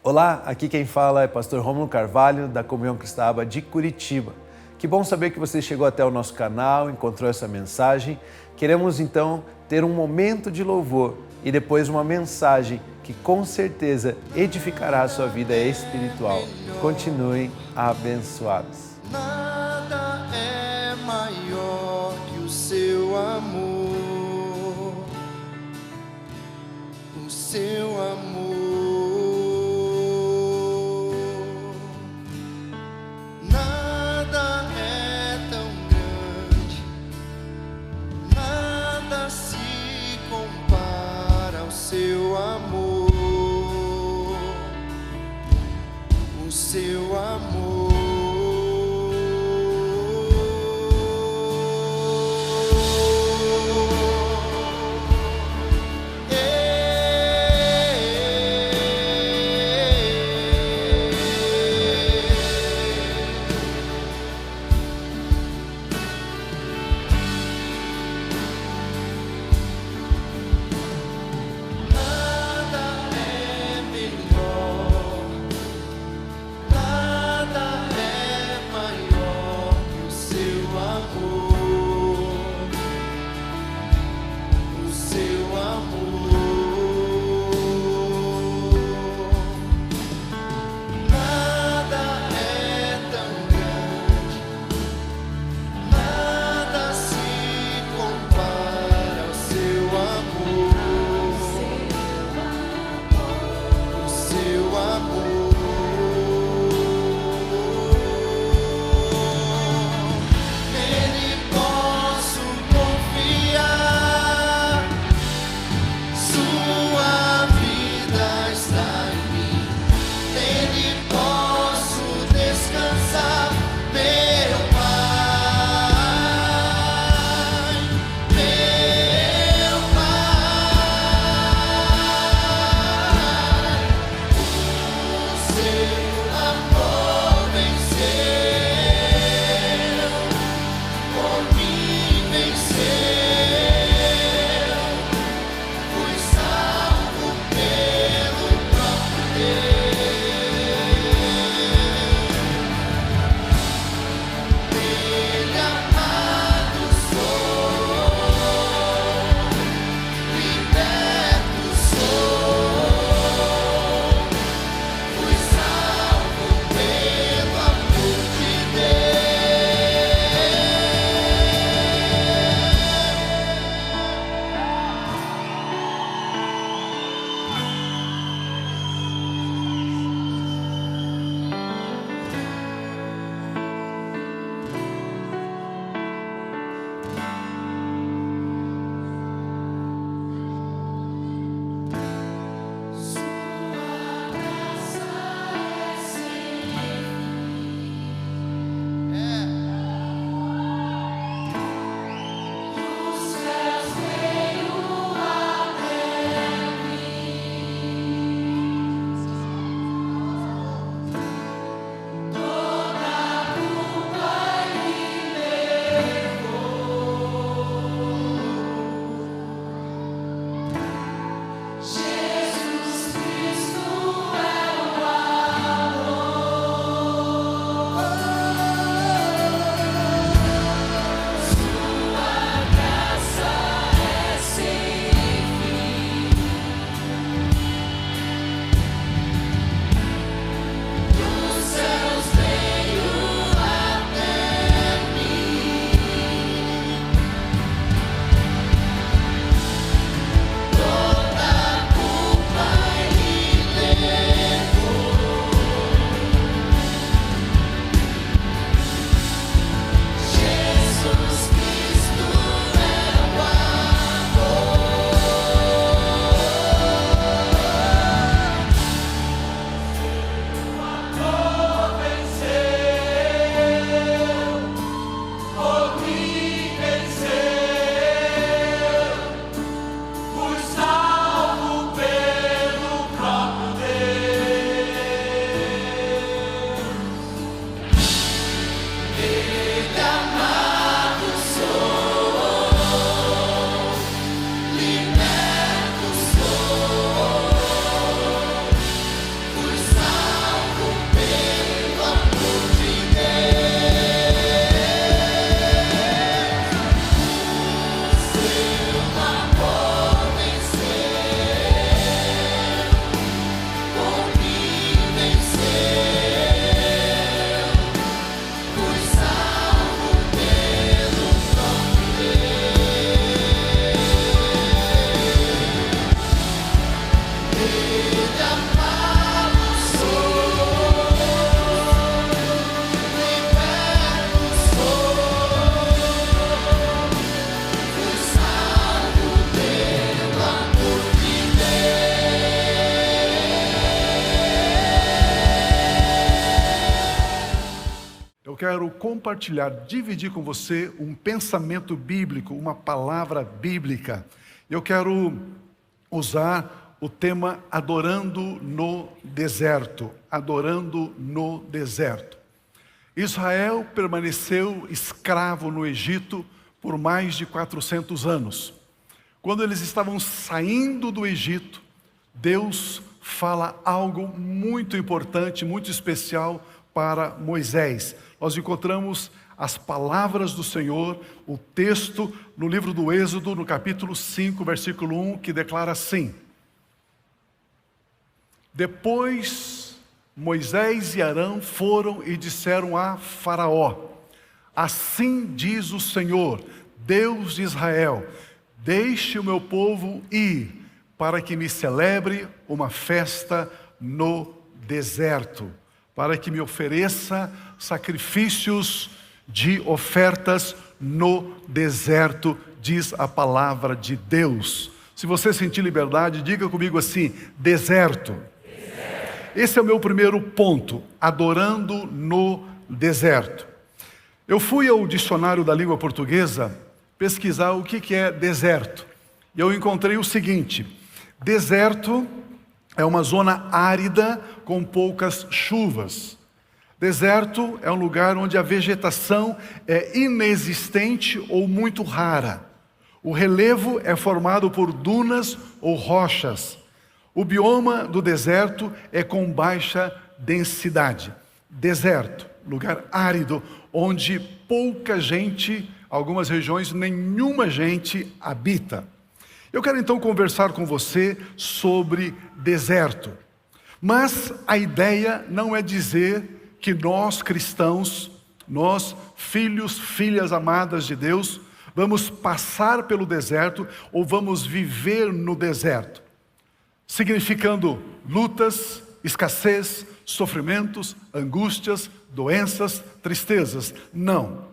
Olá, aqui quem fala é pastor Rômulo Carvalho, da Comunhão Cristã de Curitiba. Que bom saber que você chegou até o nosso canal, encontrou essa mensagem. Queremos então ter um momento de louvor e depois uma mensagem que com certeza edificará a sua vida espiritual. Continuem abençoados. Nada é maior que o seu amor, o seu amor. Nada é tão grande, nada se compara ao seu amor, o seu amor. Liberto sou, fui salvo. quero compartilhar, dividir com você um pensamento bíblico, uma palavra bíblica. Eu quero usar o tema adorando no deserto. Adorando no deserto. Israel permaneceu escravo no Egito por mais de 400 anos. Quando eles estavam saindo do Egito, Deus fala algo muito importante, muito especial para Moisés. Nós encontramos as palavras do Senhor, o texto no livro do Êxodo, no capítulo 5, versículo 1, que declara assim: Depois Moisés e Arão foram e disseram a Faraó: Assim diz o Senhor, Deus de Israel, deixe o meu povo ir, para que me celebre uma festa no deserto, para que me ofereça sacrifícios de ofertas no deserto, diz a palavra de Deus. Se você sentir liberdade, diga comigo assim: deserto. Esse é o meu primeiro ponto, adorando no deserto. Eu fui ao dicionário da língua portuguesa pesquisar o que é deserto. E eu encontrei o seguinte: deserto é uma zona árida com poucas chuvas. Deserto é um lugar onde a vegetação é inexistente ou muito rara. O relevo é formado por dunas ou rochas. O bioma do deserto é com baixa densidade. Deserto, lugar árido, onde pouca gente, algumas regiões, nenhuma gente habita. Eu quero então conversar com você sobre deserto. Mas a ideia não é dizer que nós cristãos, nós filhos, filhas amadas de Deus, vamos passar pelo deserto ou vamos viver no deserto, significando lutas, escassez, sofrimentos, angústias, doenças, tristezas. Não.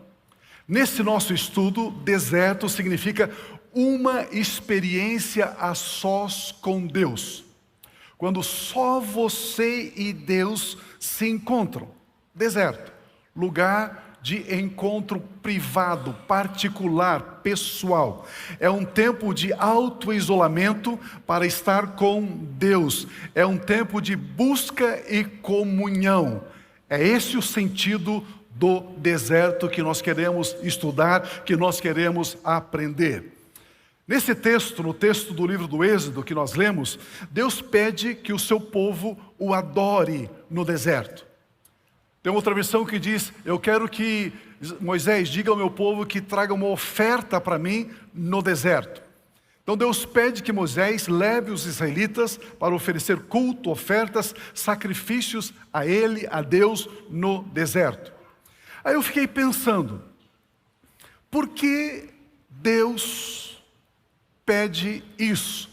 Nesse nosso estudo, deserto significa uma experiência a sós com Deus. Quando só você e Deus se encontram. Deserto, lugar de encontro privado, particular, pessoal. É um tempo de auto-isolamento para estar com Deus. É um tempo de busca e comunhão. É esse o sentido do deserto que nós queremos estudar, que nós queremos aprender. Nesse texto, no texto do livro do Êxodo que nós lemos, Deus pede que o seu povo o adore no deserto. Tem outra versão que diz: eu quero que Moisés diga ao meu povo que traga uma oferta para mim no deserto. Então Deus pede que Moisés leve os israelitas para oferecer culto, ofertas, sacrifícios a ele, a Deus, no deserto. Aí eu fiquei pensando, por que Deus pede isso?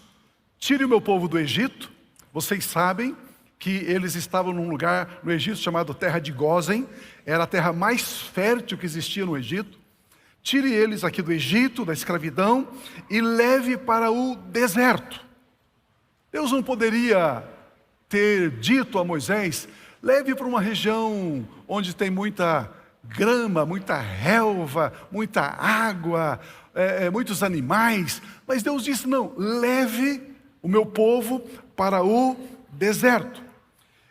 Tire o meu povo do Egito. Vocês sabem que eles estavam num lugar no Egito chamado Terra de Gósen. Era a terra mais fértil que existia no Egito. Tire eles aqui do Egito, da escravidão, e leve para o deserto. Deus não poderia ter dito a Moisés: leve para uma região onde tem muita grama, muita relva, muita água, muitos animais. Mas Deus disse: não, leve o meu povo para o deserto.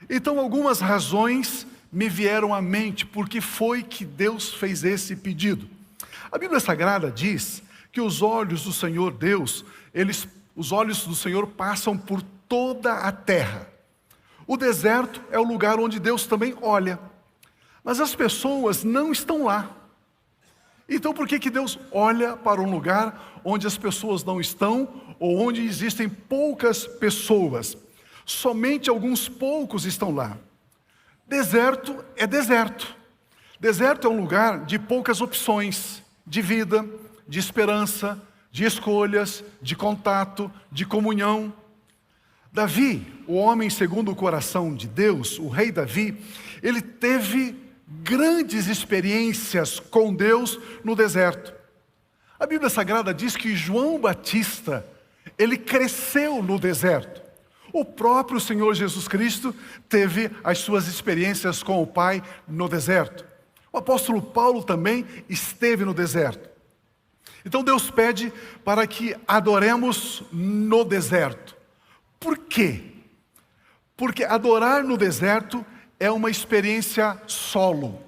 Então algumas razões me vieram à mente, porque foi que Deus fez esse pedido. A Bíblia Sagrada diz que os olhos do Senhor Deus, os olhos do Senhor passam por toda a terra. O deserto é o lugar onde Deus também olha. Mas as pessoas não estão lá. Então por que Deus olha para um lugar onde as pessoas não estão, ou onde existem poucas pessoas? Somente alguns poucos estão lá. Deserto é deserto. Deserto é um lugar de poucas opções de vida, de esperança, de escolhas, de contato, de comunhão. Davi, o homem segundo o coração de Deus, o rei Davi, ele teve grandes experiências com Deus no deserto. A Bíblia Sagrada diz que João Batista, ele cresceu no deserto. O próprio Senhor Jesus Cristo teve as suas experiências com o Pai no deserto. O apóstolo Paulo também esteve no deserto. Então Deus pede para que adoremos no deserto. Por quê? Porque adorar no deserto é uma experiência solo.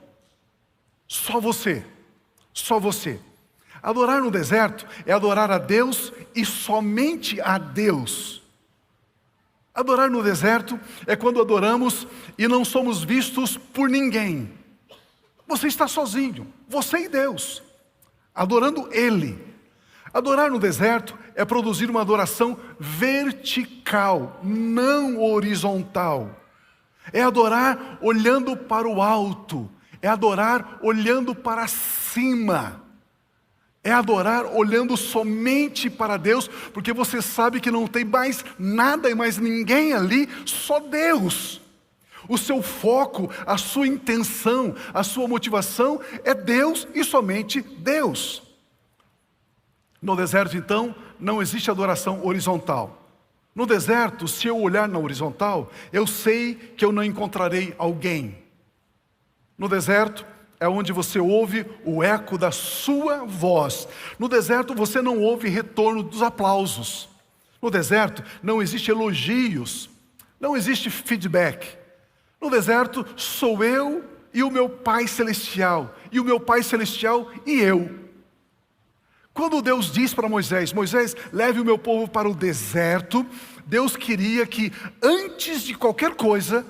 Só você. Só você. Adorar no deserto é adorar a Deus e somente a Deus. Adorar no deserto é quando adoramos e não somos vistos por ninguém. Você está sozinho, você e Deus, adorando Ele. Adorar no deserto é produzir uma adoração vertical, não horizontal. É adorar olhando para o alto, é adorar olhando para cima. É adorar olhando somente para Deus, porque você sabe que não tem mais nada e mais ninguém ali, só Deus. O seu foco, a sua intenção, a sua motivação é Deus e somente Deus. No deserto, então, não existe adoração horizontal. No deserto, se eu olhar na horizontal, eu sei que eu não encontrarei alguém. No deserto, é onde você ouve o eco da sua voz. No deserto você não ouve retorno dos aplausos. No deserto não existe elogios, não existe feedback. No deserto sou eu e o meu Pai Celestial, e o meu Pai Celestial e eu. Quando Deus diz para Moisés, Moisés, leve o meu povo para o deserto, Deus queria que antes de qualquer coisa,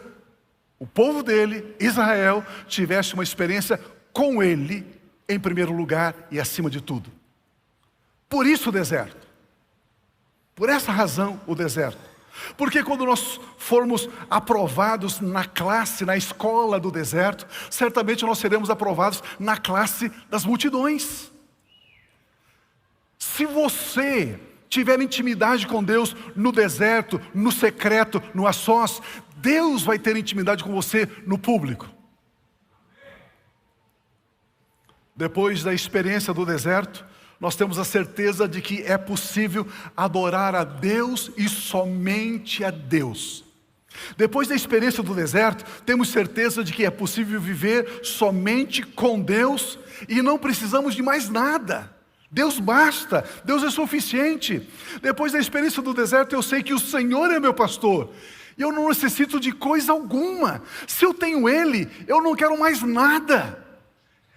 o povo dele, Israel, tivesse uma experiência com Ele, em primeiro lugar e acima de tudo. Por isso o deserto. Por essa razão o deserto. Porque quando nós formos aprovados na classe, na escola do deserto, certamente nós seremos aprovados na classe das multidões. Se você tiver intimidade com Deus no deserto, no secreto, no a sós, Deus vai ter intimidade com você no público. Depois da experiência do deserto, nós temos a certeza de que é possível adorar a Deus e somente a Deus. Depois da experiência do deserto, temos certeza de que é possível viver somente com Deus e não precisamos de mais nada. Deus basta, Deus é suficiente. Depois da experiência do deserto, eu sei que o Senhor é meu pastor. E eu não necessito de coisa alguma. Se eu tenho Ele, eu não quero mais nada.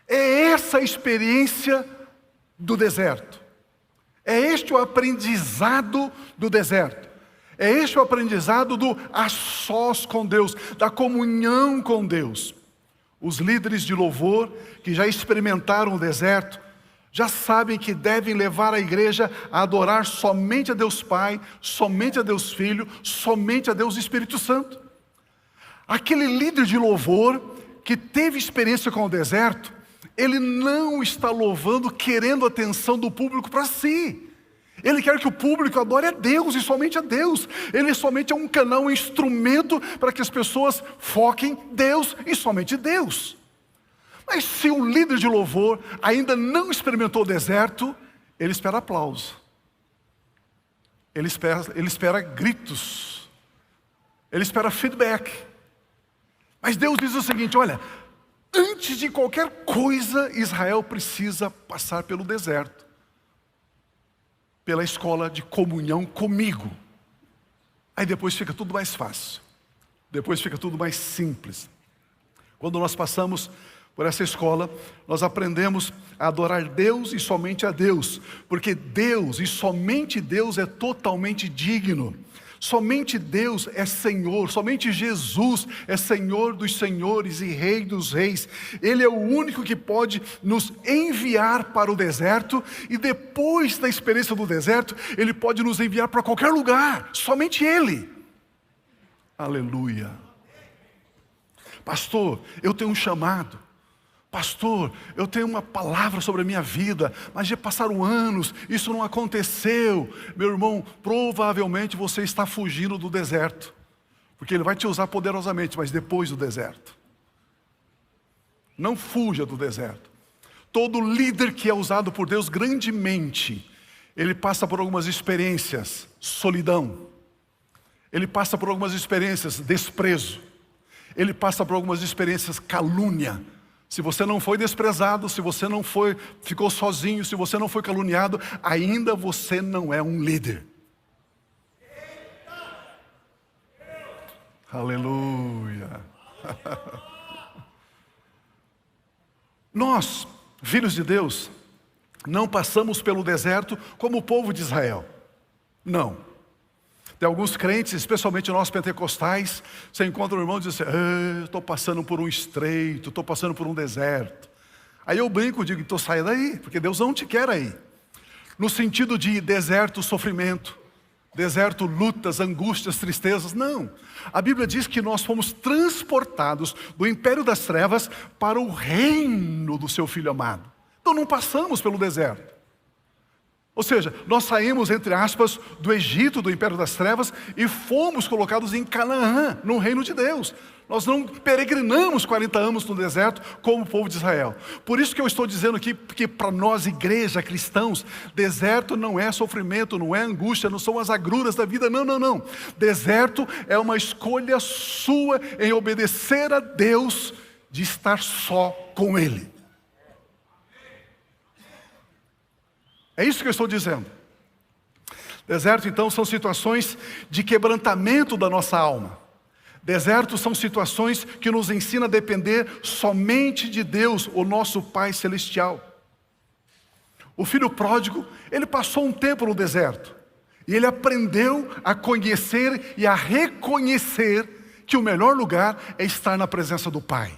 É essa a experiência do deserto. É este o aprendizado do deserto. É este o aprendizado do a sós com Deus, da comunhão com Deus. Os líderes de louvor que já experimentaram o deserto, já sabem que devem levar a igreja a adorar somente a Deus Pai, somente a Deus Filho, somente a Deus Espírito Santo. Aquele líder de louvor que teve experiência com o deserto, ele não está louvando querendo a atenção do público para si. Ele quer que o público adore a Deus e somente a Deus. Ele somente é um canal, um instrumento para que as pessoas foquem Deus e somente Deus. Mas se o líder de louvor ainda não experimentou o deserto, ele espera aplauso. Ele espera gritos. Ele espera feedback. Mas Deus diz o seguinte, olha, antes de qualquer coisa, Israel precisa passar pelo deserto. Pela escola de comunhão comigo. Aí depois fica tudo mais fácil. Depois fica tudo mais simples. Quando nós passamos por essa escola, nós aprendemos a adorar Deus e somente a Deus, porque Deus e somente Deus é totalmente digno. Somente Deus é Senhor, somente Jesus é Senhor dos senhores e Rei dos reis. Ele é o único que pode nos enviar para o deserto e depois da experiência do deserto, Ele pode nos enviar para qualquer lugar, somente Ele. Aleluia. Pastor, eu tenho um chamado. Pastor, eu tenho uma palavra sobre a minha vida, mas já passaram anos, isso não aconteceu. Meu irmão, provavelmente você está fugindo do deserto, porque Ele vai te usar poderosamente, mas depois do deserto. Não fuja do deserto. Todo líder que é usado por Deus grandemente, ele passa por algumas experiências, solidão. Ele passa por algumas experiências, desprezo. Ele passa por algumas experiências, calúnia. Se você não foi desprezado, se você não ficou sozinho, se você não foi caluniado, ainda você não é um líder. Aleluia. Nós, filhos de Deus, não passamos pelo deserto como o povo de Israel. Não. Tem alguns crentes, especialmente nós pentecostais, você encontra um irmão e diz assim, estou passando por um estreito, estou passando por um deserto. Aí eu brinco e digo, então saia daí, porque Deus não te quer aí. No sentido de deserto, sofrimento, deserto, lutas, angústias, tristezas, não. A Bíblia diz que nós fomos transportados do império das trevas para o reino do seu Filho amado. Então não passamos pelo deserto. Ou seja, nós saímos, entre aspas, do Egito, do império das trevas, e fomos colocados em Canaã, no reino de Deus. Nós não peregrinamos 40 anos no deserto como o povo de Israel. Por isso que eu estou dizendo aqui, porque para nós, igreja, cristãos, deserto não é sofrimento, não é angústia, não são as agruras da vida, não, não, não. Deserto é uma escolha sua em obedecer a Deus, de estar só com Ele. É isso que eu estou dizendo. Deserto, então, são situações de quebrantamento da nossa alma. Desertos são situações que nos ensinam a depender somente de Deus, o nosso Pai Celestial. O filho pródigo, ele passou um tempo no deserto. E ele aprendeu a conhecer e a reconhecer que o melhor lugar é estar na presença do Pai.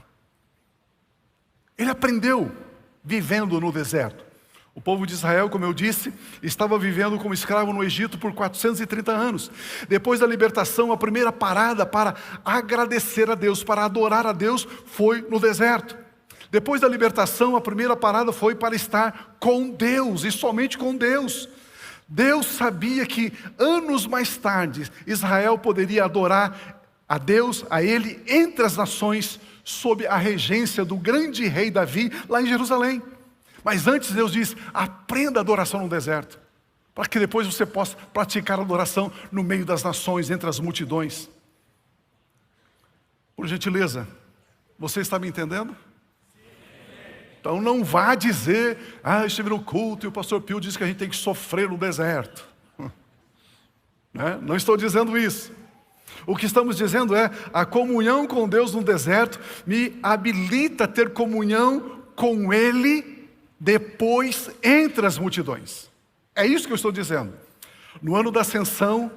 Ele aprendeu vivendo no deserto. O povo de Israel, como eu disse, estava vivendo como escravo no Egito por 430 anos. Depois da libertação, a primeira parada para agradecer a Deus, para adorar a Deus, foi no deserto. Depois da libertação, a primeira parada foi para estar com Deus, e somente com Deus. Deus sabia que anos mais tarde, Israel poderia adorar a Deus, a Ele, entre as nações, sob a regência do grande rei Davi, lá em Jerusalém. Mas antes Deus diz, aprenda a adoração no deserto, para que depois você possa praticar a adoração no meio das nações, entre as multidões. Por gentileza, você está me entendendo? Então não vá dizer, estive no culto e o pastor Pio disse que a gente tem que sofrer no deserto. Não estou dizendo isso. O que estamos dizendo é, a comunhão com Deus no deserto me habilita a ter comunhão com Ele depois entre as multidões. É isso que eu estou dizendo. No ano da ascensão,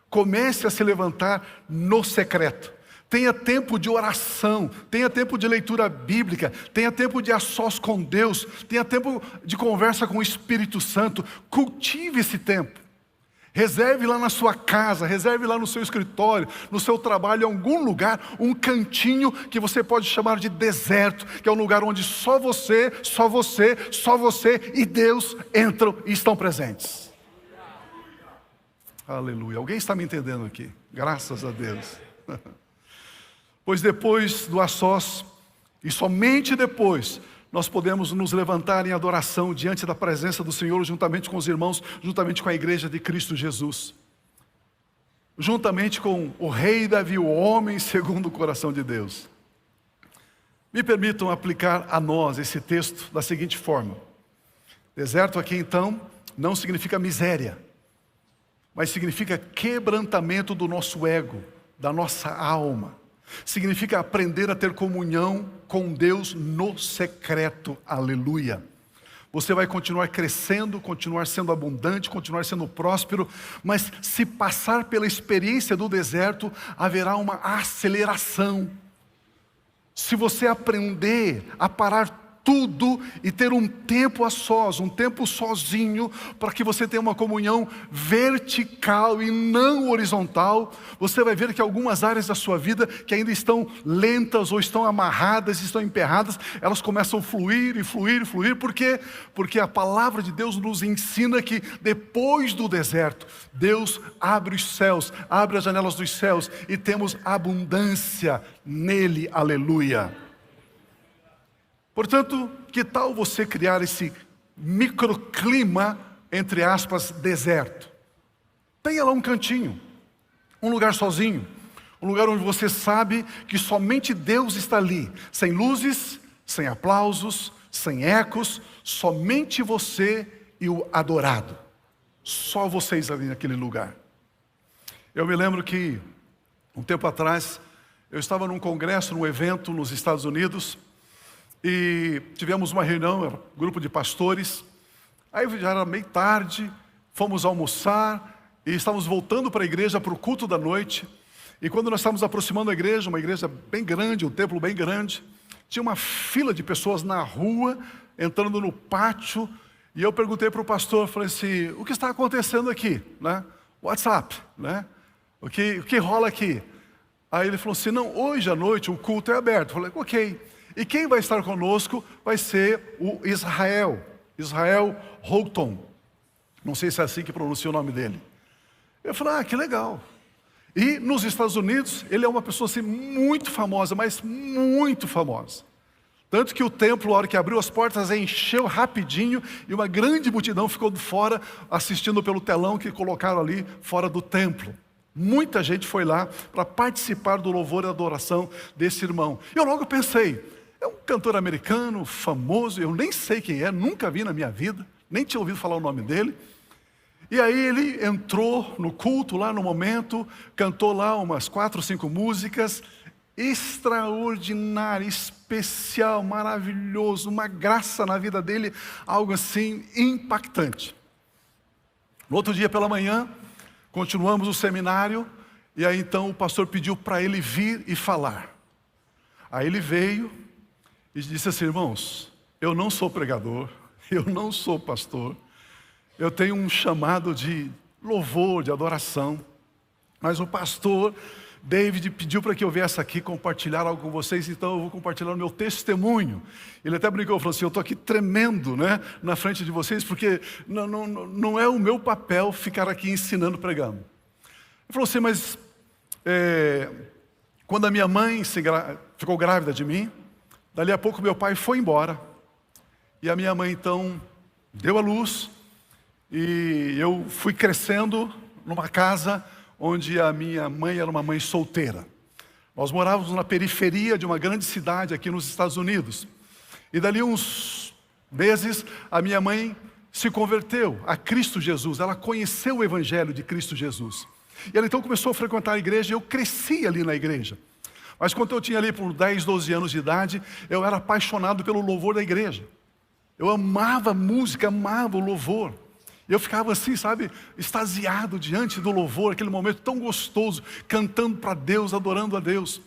comece a se levantar no secreto. Tenha tempo de oração, tenha tempo de leitura bíblica, tenha tempo de a sós com Deus, tenha tempo de conversa com o Espírito Santo. Cultive esse tempo. Reserve lá na sua casa, reserve lá no seu escritório, no seu trabalho, em algum lugar, um cantinho que você pode chamar de deserto, que é um lugar onde só você e Deus entram e estão presentes. Aleluia. Alguém está me entendendo aqui? Graças a Deus. Pois depois do a sós, e somente depois, nós podemos nos levantar em adoração diante da presença do Senhor, juntamente com os irmãos, juntamente com a igreja de Cristo Jesus. Juntamente com o rei Davi, o homem segundo o coração de Deus. Me permitam aplicar a nós esse texto da seguinte forma. Deserto aqui então não significa miséria, mas significa quebrantamento do nosso ego, da nossa alma. Significa aprender a ter comunhão com Deus no secreto, aleluia. Você vai continuar crescendo, continuar sendo abundante, continuar sendo próspero, mas se passar pela experiência do deserto, haverá uma aceleração. Se você aprender a parar tudo e ter um tempo a sós, um tempo sozinho, para que você tenha uma comunhão vertical e não horizontal, você vai ver que algumas áreas da sua vida que ainda estão lentas ou estão amarradas, estão emperradas, elas começam a fluir e fluir e fluir. Por quê? Porque a palavra de Deus nos ensina que depois do deserto, Deus abre os céus, abre as janelas dos céus e temos abundância nele, aleluia. Portanto, que tal você criar esse microclima, entre aspas, deserto? Tenha lá um cantinho, um lugar sozinho, um lugar onde você sabe que somente Deus está ali, sem luzes, sem aplausos, sem ecos, somente você e o adorado. Só vocês ali naquele lugar. Eu me lembro que, um tempo atrás, eu estava num congresso, num evento nos Estados Unidos, e tivemos uma reunião, era um grupo de pastores. Aí já era meio tarde, fomos almoçar, e estávamos voltando para a igreja, para o culto da noite. E quando nós estávamos aproximando da igreja, uma igreja bem grande, um templo bem grande, tinha uma fila de pessoas na rua, entrando no pátio, e eu perguntei para o pastor, falei assim, o que está acontecendo aqui? Né? WhatsApp, né? O que rola aqui? Aí ele falou assim, não, hoje à noite o culto é aberto. Eu falei, ok. E quem vai estar conosco vai ser o Israel Houghton. Não sei se é assim que pronuncia o nome dele. Eu falei, que legal. E nos Estados Unidos, ele é uma pessoa assim muito famosa, mas muito famosa. Tanto que o templo, a hora que abriu as portas, encheu rapidinho e uma grande multidão ficou de fora, assistindo pelo telão que colocaram ali fora do templo. Muita gente foi lá para participar do louvor e adoração desse irmão. Eu logo pensei, é um cantor americano, famoso, eu nem sei quem é, nunca vi na minha vida, nem tinha ouvido falar o nome dele. E aí ele entrou no culto lá no momento, cantou lá umas 4 ou 5 músicas, extraordinário, especial, maravilhoso, uma graça na vida dele, algo assim impactante. No outro dia pela manhã, continuamos o seminário, e aí então o pastor pediu para ele vir e falar. Aí ele veio e disse assim, irmãos, eu não sou pregador, eu não sou pastor, eu tenho um chamado de louvor, de adoração, mas o pastor David pediu para que eu viesse aqui compartilhar algo com vocês, então eu vou compartilhar o meu testemunho. Ele até brincou, falou assim, eu estou aqui tremendo, né, na frente de vocês, porque não é o meu papel ficar aqui ensinando, pregando. Ele falou assim, mas quando a minha mãe ficou grávida de mim, dali a pouco meu pai foi embora, e a minha mãe então deu à luz, e eu fui crescendo numa casa onde a minha mãe era uma mãe solteira. Nós morávamos na periferia de uma grande cidade aqui nos Estados Unidos. E dali uns meses, a minha mãe se converteu a Cristo Jesus. Ela conheceu o Evangelho de Cristo Jesus. E ela então começou a frequentar a igreja, e eu cresci ali na igreja. Mas quando eu tinha ali por 10, 12 anos de idade, eu era apaixonado pelo louvor da igreja. Eu amava a música, amava o louvor. Eu ficava assim, sabe, extasiado diante do louvor, aquele momento tão gostoso, cantando para Deus, adorando a Deus.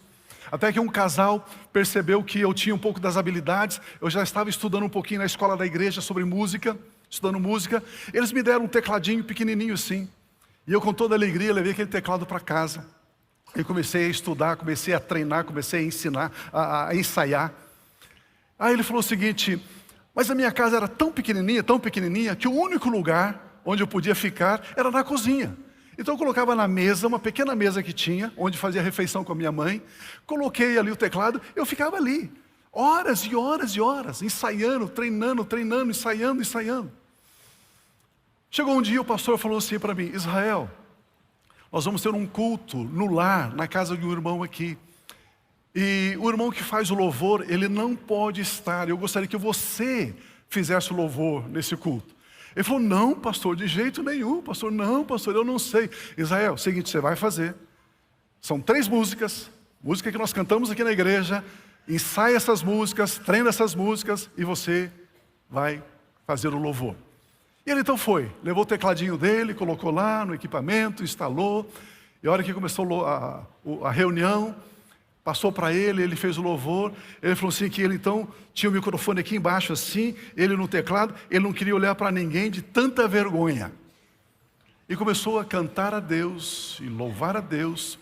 Até que um casal percebeu que eu tinha um pouco das habilidades, eu já estava estudando um pouquinho na escola da igreja sobre música, estudando música. Eles me deram um tecladinho pequenininho assim, e eu com toda alegria levei aquele teclado para casa. E comecei a estudar, comecei a treinar, comecei a ensinar, a ensaiar. Aí ele falou o seguinte, mas a minha casa era tão pequenininha, que o único lugar onde eu podia ficar era na cozinha. Então eu colocava na mesa, uma pequena mesa que tinha, onde fazia refeição com a minha mãe, coloquei ali o teclado, eu ficava ali, horas e horas e horas, ensaiando, treinando, ensaiando. Chegou um dia, o pastor falou assim para mim, Israel, nós vamos ter um culto no lar, na casa de um irmão aqui. E o irmão que faz o louvor, ele não pode estar. Eu gostaria que você fizesse o louvor nesse culto. Ele falou, não, pastor, de jeito nenhum, pastor, não, pastor, eu não sei. Israel, seguinte, você vai fazer. São 3 músicas, música que nós cantamos aqui na igreja, ensaia essas músicas, treina essas músicas e você vai fazer o louvor. E ele então foi, levou o tecladinho dele, colocou lá no equipamento, instalou. E a hora que começou a reunião, passou para ele, ele fez o louvor. Ele falou assim que ele então tinha o microfone aqui embaixo assim, ele no teclado, ele não queria olhar para ninguém de tanta vergonha. E começou a cantar a Deus e louvar a Deus.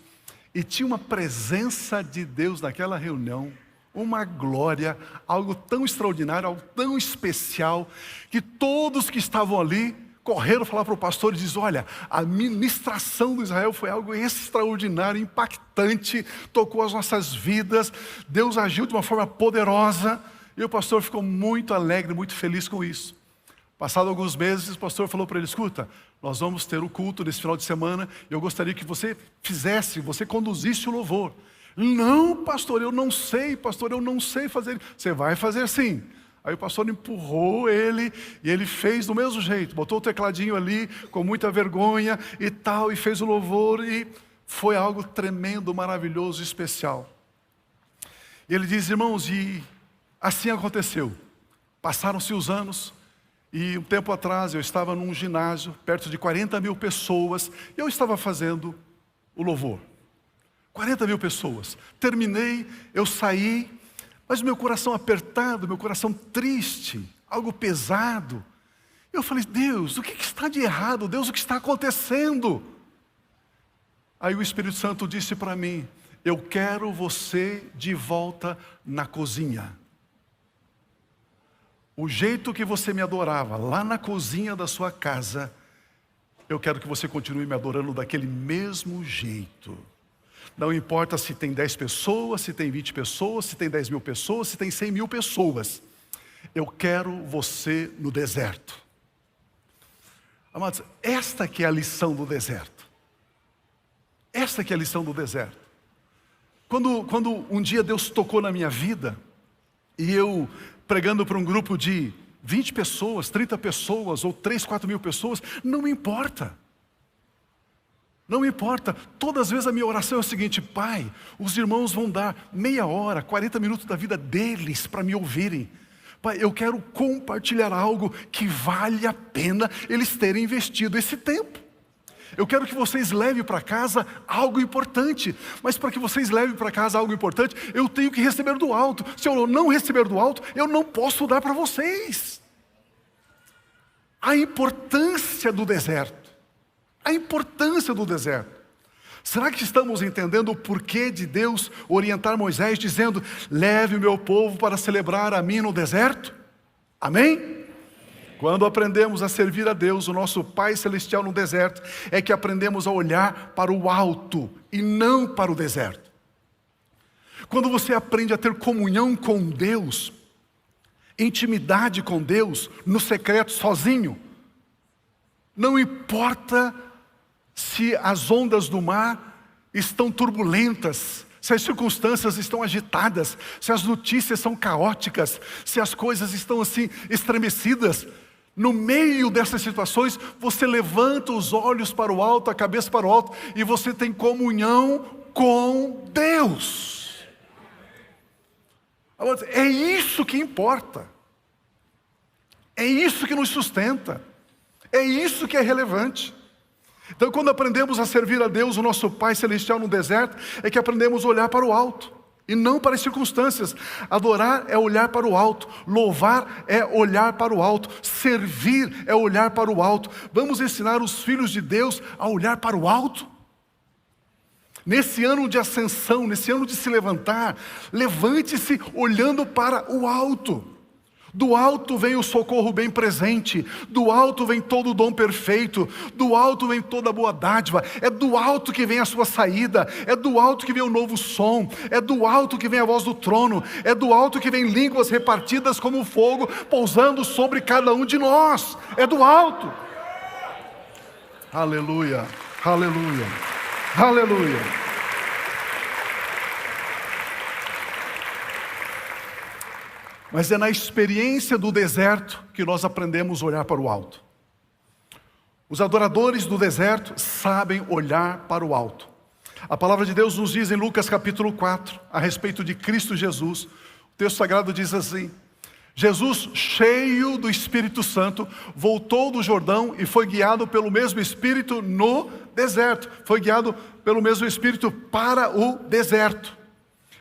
E tinha uma presença de Deus naquela reunião, uma glória, algo tão extraordinário, algo tão especial, que todos que estavam ali correram falar para o pastor e diz, olha, a ministração do Israel foi algo extraordinário, impactante, tocou as nossas vidas, Deus agiu de uma forma poderosa, e o pastor ficou muito alegre, muito feliz com isso. Passado alguns meses, o pastor falou para ele, escuta, nós vamos ter o culto nesse final de semana, e eu gostaria que você conduzisse o louvor. Não, pastor, eu não sei fazer. Você vai fazer sim. Aí o pastor empurrou ele e ele fez do mesmo jeito. Botou o tecladinho ali com muita vergonha e tal, e fez o louvor, e foi algo tremendo, maravilhoso, especial. E ele diz: irmãos, e assim aconteceu. Passaram-se os anos, e um tempo atrás eu estava num ginásio, perto de 40 mil pessoas, e eu estava fazendo o louvor. 40 mil pessoas. Terminei, eu saí, mas meu coração apertado, meu coração triste, algo pesado. Eu falei: Deus, o que está de errado? Deus, o que está acontecendo? Aí o Espírito Santo disse para mim: eu quero você de volta na cozinha. O jeito que você me adorava lá na cozinha da sua casa, eu quero que você continue me adorando daquele mesmo jeito. Não importa se tem 10 pessoas, se tem 20 pessoas, se tem 10 mil pessoas, se tem 100 mil pessoas. Eu quero você no deserto. Amados, esta que é a lição do deserto. Esta que é a lição do deserto. Quando um dia Deus tocou na minha vida, e eu pregando para um grupo de 20 pessoas, 30 pessoas, ou 3, 4 mil pessoas, não me importa. Não importa, todas as vezes a minha oração é o seguinte: Pai, os irmãos vão dar meia hora, 40 minutos da vida deles para me ouvirem. Pai, eu quero compartilhar algo que vale a pena eles terem investido esse tempo. Eu quero que vocês levem para casa algo importante, mas para que vocês levem para casa algo importante, eu tenho que receber do alto. Se eu não receber do alto, eu não posso dar para vocês. A importância do deserto. A importância do deserto. Será que estamos entendendo o porquê de Deus orientar Moisés dizendo: leve o meu povo para celebrar a mim no deserto? Amém? Quando aprendemos a servir a Deus, o nosso Pai Celestial no deserto, é que aprendemos a olhar para o alto e não para o deserto. Quando você aprende a ter comunhão com Deus, intimidade com Deus, no secreto, sozinho, não importa se as ondas do mar estão turbulentas, se as circunstâncias estão agitadas, se as notícias são caóticas, se as coisas estão assim estremecidas. No meio dessas situações, você levanta os olhos para o alto, a cabeça para o alto, e você tem comunhão com Deus. É isso que importa. É isso que nos sustenta. É isso que é relevante. Então, quando aprendemos a servir a Deus, o nosso Pai Celestial no deserto, é que aprendemos a olhar para o alto e não para as circunstâncias. Adorar é olhar para o alto, louvar é olhar para o alto, servir é olhar para o alto. Vamos ensinar os filhos de Deus a olhar para o alto? Nesse ano de ascensão, nesse ano de se levantar, levante-se olhando para o alto. Do alto vem o socorro bem presente, do alto vem todo o dom perfeito, do alto vem toda a boa dádiva, é do alto que vem a sua saída, é do alto que vem o novo som, é do alto que vem a voz do trono, é do alto que vem línguas repartidas como fogo, pousando sobre cada um de nós, é do alto. Aleluia, aleluia, aleluia. Mas é na experiência do deserto que nós aprendemos a olhar para o alto. Os adoradores do deserto sabem olhar para o alto. A palavra de Deus nos diz em Lucas capítulo 4, a respeito de Cristo Jesus. O texto sagrado diz assim: Jesus, cheio do Espírito Santo, voltou do Jordão e foi guiado pelo mesmo Espírito no deserto. Foi guiado pelo mesmo Espírito para o deserto.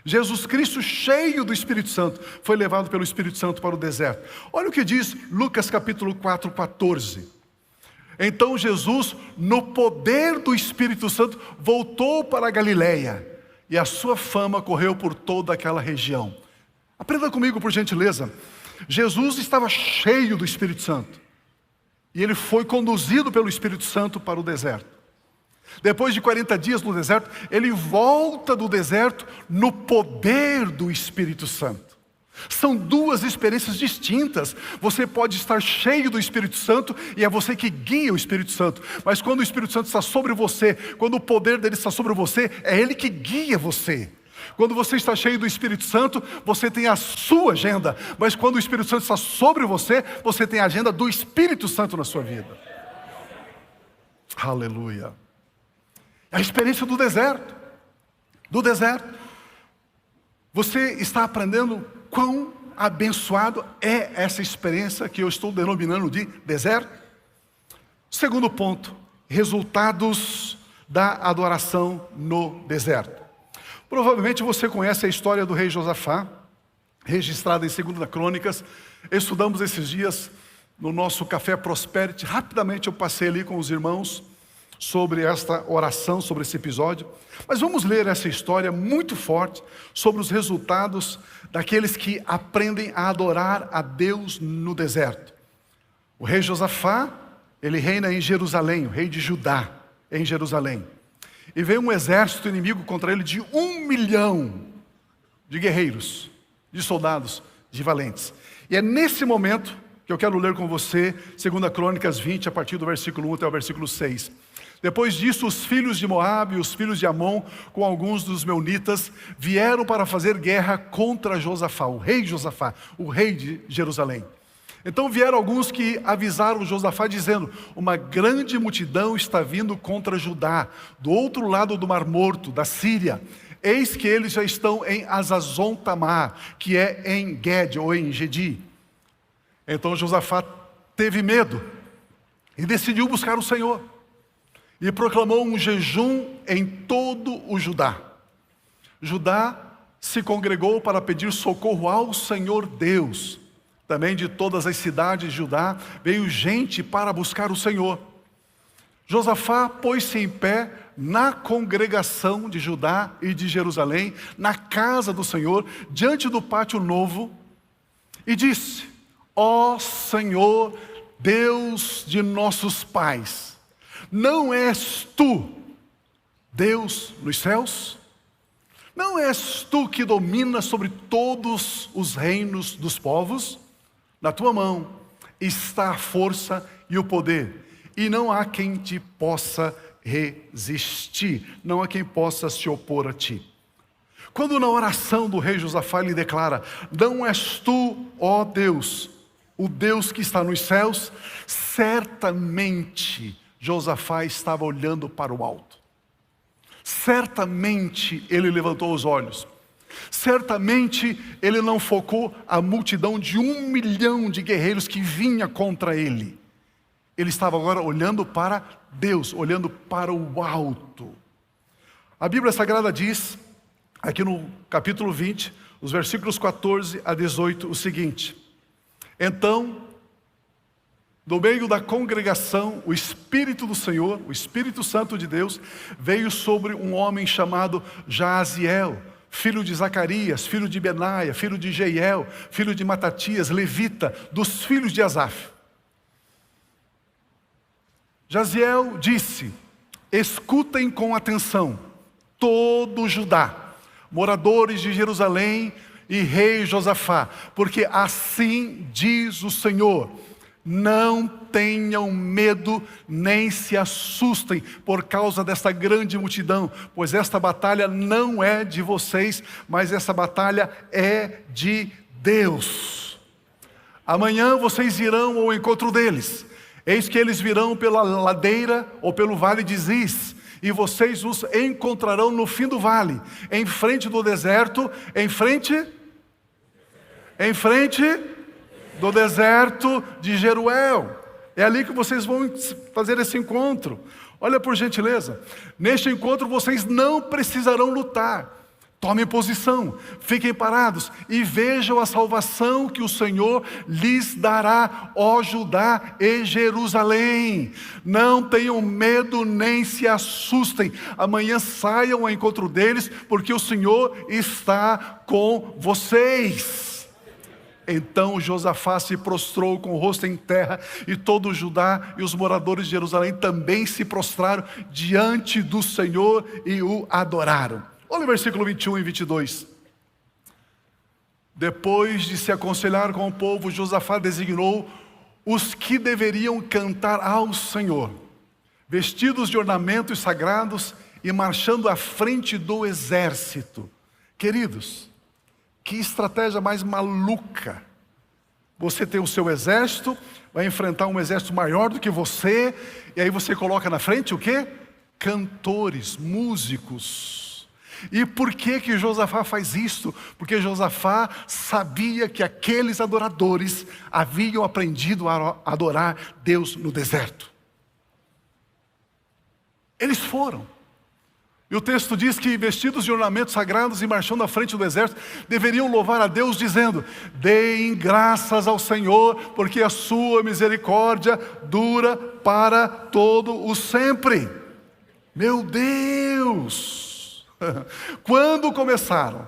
Jesus Cristo, cheio do Espírito Santo, foi levado pelo Espírito Santo para o deserto. Olha o que diz Lucas capítulo 4, 14. Então Jesus, no poder do Espírito Santo, voltou para a Galileia, e a sua fama correu por toda aquela região. Aprenda comigo, por gentileza. Jesus estava cheio do Espírito Santo, e ele foi conduzido pelo Espírito Santo para o deserto. Depois de 40 dias no deserto, ele volta do deserto no poder do Espírito Santo. São duas experiências distintas. Você pode estar cheio do Espírito Santo e é você que guia o Espírito Santo. Mas quando o Espírito Santo está sobre você, quando o poder dele está sobre você, é ele que guia você. Quando você está cheio do Espírito Santo, você tem a sua agenda. Mas quando o Espírito Santo está sobre você, você tem a agenda do Espírito Santo na sua vida. Aleluia. A experiência do deserto. Do deserto. Você está aprendendo quão abençoado é essa experiência que eu estou denominando de deserto? Segundo ponto, resultados da adoração no deserto. Provavelmente você conhece a história do rei Josafá, registrada em 2 Crônicas. Estudamos esses dias no nosso Café Prosperity. Rapidamente eu passei ali com os irmãos sobre esta oração, sobre esse episódio. Mas vamos ler essa história muito forte sobre os resultados daqueles que aprendem a adorar a Deus no deserto. O rei Josafá, ele reina em Jerusalém, o rei de Judá, em Jerusalém. E veio um exército inimigo contra ele de 1 milhão de guerreiros, de soldados, de valentes. E é nesse momento que eu quero ler com você 2 Crônicas 20, a partir do versículo 1 até o versículo 6. Depois disso, os filhos de Moabe e os filhos de Amon, com alguns dos meunitas, vieram para fazer guerra contra Josafá, o rei Josafá, o rei de Jerusalém. Então vieram alguns que avisaram Josafá dizendo: uma grande multidão está vindo contra Judá, do outro lado do Mar Morto, da Síria. Eis que eles já estão em Azazon Tamar, que é em Gede ou em Gedi. Então Josafá teve medo e decidiu buscar o Senhor. E proclamou um jejum em todo o Judá. Judá se congregou para pedir socorro ao Senhor Deus. Também de todas as cidades de Judá veio gente para buscar o Senhor. Josafá pôs-se em pé na congregação de Judá e de Jerusalém, na casa do Senhor, diante do pátio novo, e disse: ó Senhor, Deus de nossos pais, não és tu Deus nos céus? Não és tu que dominas sobre todos os reinos dos povos? Na tua mão está a força e o poder, e não há quem te possa resistir, não há quem possa se opor a ti. Quando na oração do rei Josafá ele declara: não és tu, ó Deus, o Deus que está nos céus, certamente Josafá estava olhando para o alto. Certamente ele levantou os olhos. Certamente ele não focou a multidão de 1 milhão de guerreiros que vinha contra ele. Ele estava agora olhando para Deus, olhando para o alto. A Bíblia Sagrada diz, aqui no capítulo 20, os versículos 14 a 18, o seguinte: então, no meio da congregação, o Espírito do Senhor, o Espírito Santo de Deus, veio sobre um homem chamado Jaaziel, filho de Zacarias, filho de Benaia, filho de Jeiel, filho de Matatias, levita, dos filhos de Asaf. Jaaziel disse: escutem com atenção, todo Judá, moradores de Jerusalém e rei Josafá, porque assim diz o Senhor: não tenham medo, nem se assustem por causa desta grande multidão, pois esta batalha não é de vocês, mas essa batalha é de Deus. Amanhã vocês irão ao encontro deles. Eis que eles virão pela ladeira ou pelo vale de Ziz, e vocês os encontrarão no fim do vale, em frente do deserto, em frente do deserto de Jeruel. É ali que vocês vão fazer esse encontro. Olha, por gentileza, neste encontro vocês não precisarão lutar. Tomem posição, fiquem parados e vejam a salvação que o Senhor lhes dará, ó Judá e Jerusalém. Não tenham medo nem se assustem. Amanhã saiam ao encontro deles, porque o Senhor está com vocês. Então Josafá se prostrou com o rosto em terra, e todo o Judá e os moradores de Jerusalém também se prostraram diante do Senhor e o adoraram. Olha o versículo 21 e 22. Depois de se aconselhar com o povo, Josafá designou os que deveriam cantar ao Senhor, vestidos de ornamentos sagrados e marchando à frente do exército. Queridos, que estratégia mais maluca. Você tem o seu exército, vai enfrentar um exército maior do que você, e aí você coloca na frente o quê? Cantores, músicos. E por que Josafá faz isso? Porque Josafá sabia que aqueles adoradores haviam aprendido a adorar Deus no deserto. Eles foram. E o texto diz que, vestidos de ornamentos sagrados e marchando à frente do exército, deveriam louvar a Deus dizendo: deem graças ao Senhor, porque a sua misericórdia dura para todo o sempre. Meu Deus! Quando começaram,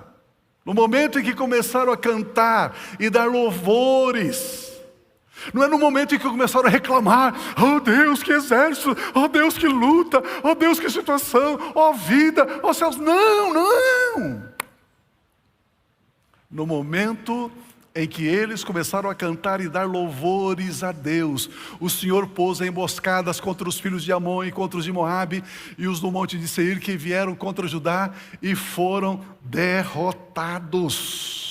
no momento em que começaram a cantar e dar louvores, não é no momento em que começaram a reclamar: oh Deus, que exército, oh Deus, que luta, oh Deus, que situação, oh vida, oh céus. Não, não. No momento em que eles começaram a cantar e dar louvores a Deus, o Senhor pôs emboscadas contra os filhos de Amon e contra os de Moabe e os do monte de Seir, que vieram contra Judá e foram derrotados.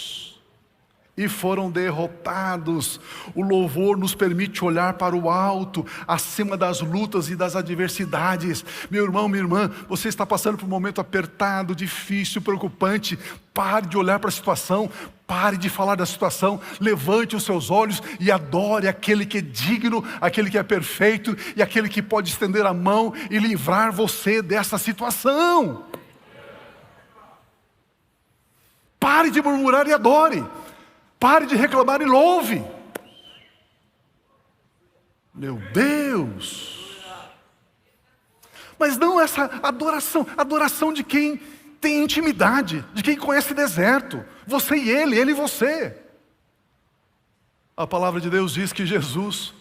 O louvor nos permite olhar para o alto, acima das lutas e das adversidades. Meu irmão, minha irmã, você está passando por um momento apertado, difícil, preocupante. Pare de olhar para a situação, pare de falar da situação, levante os seus olhos e adore aquele que é digno, aquele que é perfeito e aquele que pode estender a mão e livrar você dessa situação. Pare de murmurar e adore. Pare de reclamar e louve. Meu Deus! Mas não essa adoração de quem tem intimidade, de quem conhece deserto. Você e ele e você. A palavra de Deus diz que Jesus,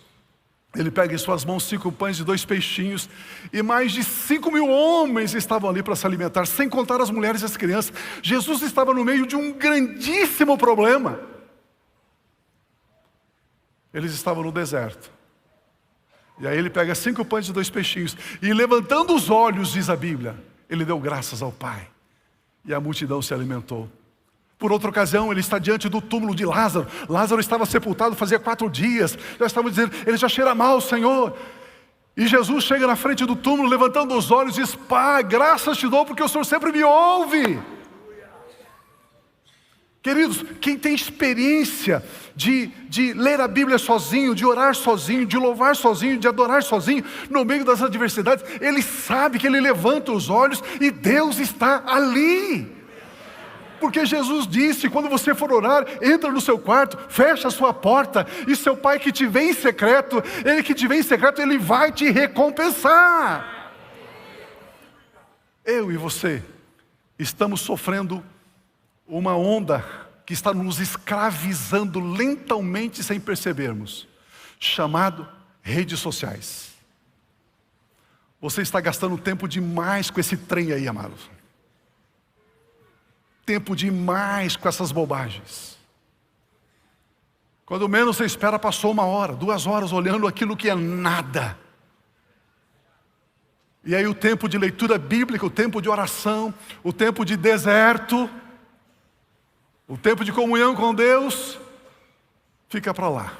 ele pega em suas mãos 5 pães e 2 peixinhos, e mais de 5.000 homens estavam ali para se alimentar, sem contar as mulheres e as crianças. Jesus estava no meio de um grandíssimo problema. Eles estavam no deserto. E aí ele pega 5 pães e 2 peixinhos, e levantando os olhos, diz a Bíblia, ele deu graças ao Pai. E a multidão se alimentou. Por outra ocasião, ele está diante do túmulo de Lázaro. Lázaro estava sepultado fazia 4 dias. Já estavam dizendo: ele já cheira mal, Senhor. E Jesus chega na frente do túmulo, levantando os olhos, e diz: Pai, graças te dou, porque o Senhor sempre me ouve. Queridos, quem tem experiência de ler a Bíblia sozinho, de orar sozinho, de louvar sozinho, de adorar sozinho, no meio das adversidades, ele sabe que ele levanta os olhos e Deus está ali. Porque Jesus disse: quando você for orar, entra no seu quarto, fecha a sua porta, e seu Pai que te vê em secreto, Ele que te vê em secreto, Ele vai te recompensar. Eu e você estamos sofrendo uma onda que está nos escravizando lentamente sem percebermos, chamado redes sociais. Você está gastando tempo demais com esse trem aí, amados. Tempo demais com essas bobagens. Quando menos você espera, passou 1 hora, 2 horas olhando aquilo que é nada. E aí o tempo de leitura bíblica, o tempo de oração, o tempo de deserto, o tempo de comunhão com Deus, fica para lá.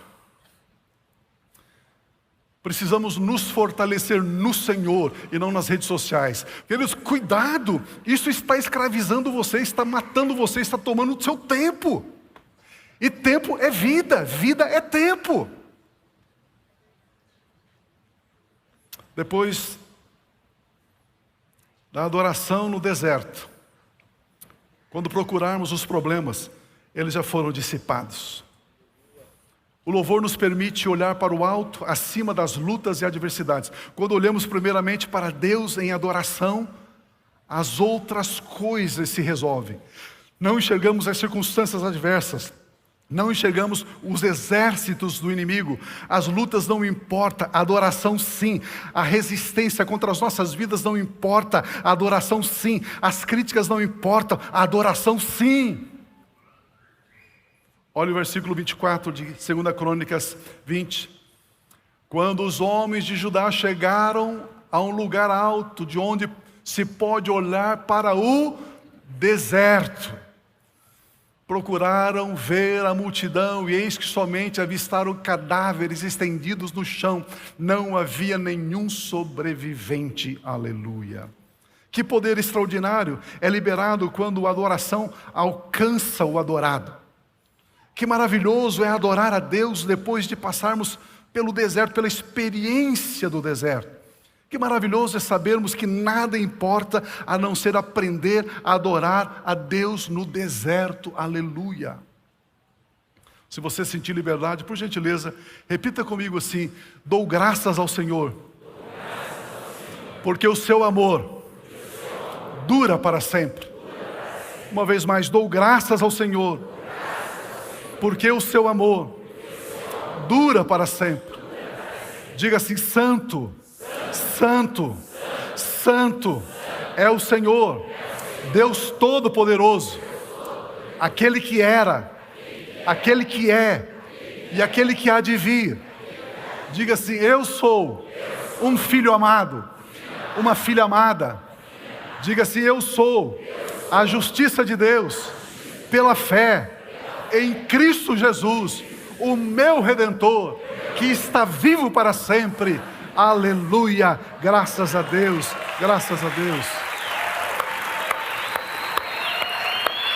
Precisamos nos fortalecer no Senhor e não nas redes sociais. Queridos, cuidado, isso está escravizando você, está matando você, está tomando o seu tempo. E tempo é vida, vida é tempo. Depois da adoração no deserto, quando procurarmos os problemas, eles já foram dissipados. O louvor nos permite olhar para o alto, acima das lutas e adversidades. Quando olhamos primeiramente para Deus em adoração, as outras coisas se resolvem. Não enxergamos as circunstâncias adversas, não enxergamos os exércitos do inimigo. As lutas não importam, a adoração sim. A resistência contra as nossas vidas não importa, a adoração sim. As críticas não importam, a adoração sim. Olha o versículo 24 de 2 Crônicas 20. Quando os homens de Judá chegaram a um lugar alto, de onde se pode olhar para o deserto. Procuraram ver a multidão, e eis que somente avistaram cadáveres estendidos no chão. Não havia nenhum sobrevivente. Aleluia. Que poder extraordinário é liberado quando a adoração alcança o adorado. Que maravilhoso é adorar a Deus depois de passarmos pelo deserto, pela experiência do deserto. Que maravilhoso é sabermos que nada importa a não ser aprender a adorar a Deus no deserto. Aleluia. Se você sentir liberdade, por gentileza, repita comigo assim: dou graças ao Senhor, porque o seu amor dura para sempre. Uma vez mais, dou graças ao Senhor, porque o seu amor dura para sempre. Diga assim: santo, santo, santo é o Senhor, Deus Todo-Poderoso, aquele que era, aquele que é e aquele que há de vir. Diga assim: eu sou um filho amado, uma filha amada. Diga assim: eu sou a justiça de Deus pela fé em Cristo Jesus, o meu Redentor, que está vivo para sempre. Aleluia, graças a Deus, graças a Deus.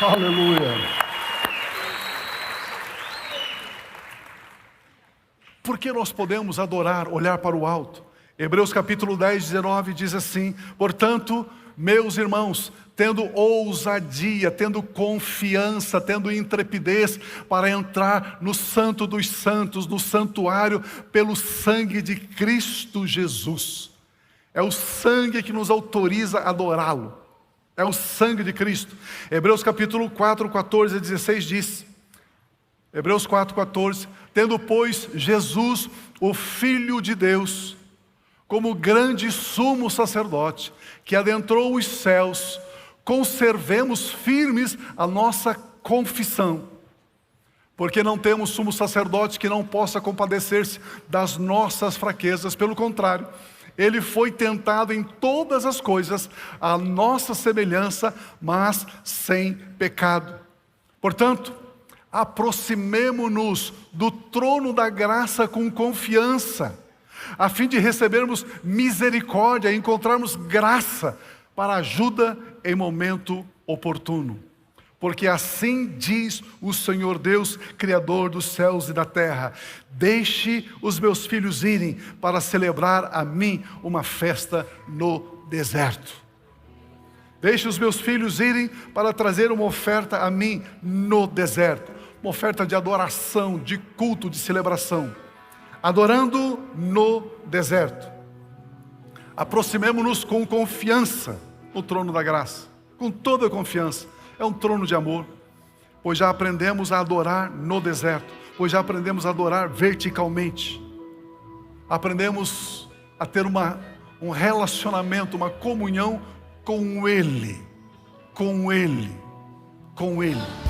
Aleluia. Por que nós podemos adorar, olhar para o alto? Hebreus capítulo 10, 19 diz assim: portanto, meus irmãos, tendo ousadia, tendo confiança, tendo intrepidez para entrar no Santo dos Santos, no santuário, pelo sangue de Cristo Jesus. É o sangue que nos autoriza a adorá-lo. É o sangue de Cristo. Hebreus capítulo 4, 14 a 16 diz, Hebreus 4, 14, tendo pois Jesus, o Filho de Deus, como grande sumo sacerdote, que adentrou os céus, conservemos firmes a nossa confissão, porque não temos sumo sacerdote que não possa compadecer-se das nossas fraquezas. Pelo contrário, ele foi tentado em todas as coisas, à nossa semelhança, mas sem pecado. Portanto, aproximemo-nos do trono da graça com confiança, a fim de recebermos misericórdia e encontrarmos graça para ajuda em momento oportuno. Porque assim diz o Senhor Deus, Criador dos céus e da terra: deixe os meus filhos irem para celebrar a mim uma festa no deserto. Deixe os meus filhos irem para trazer uma oferta a mim no deserto. Uma oferta de adoração, de culto, de celebração. Adorando no deserto. Aproximemo-nos com confiança no trono da graça, com toda a confiança. É um trono de amor, pois já aprendemos a adorar no deserto, pois já aprendemos a adorar verticalmente. Aprendemos a ter um relacionamento, uma comunhão com Ele, com Ele, com Ele.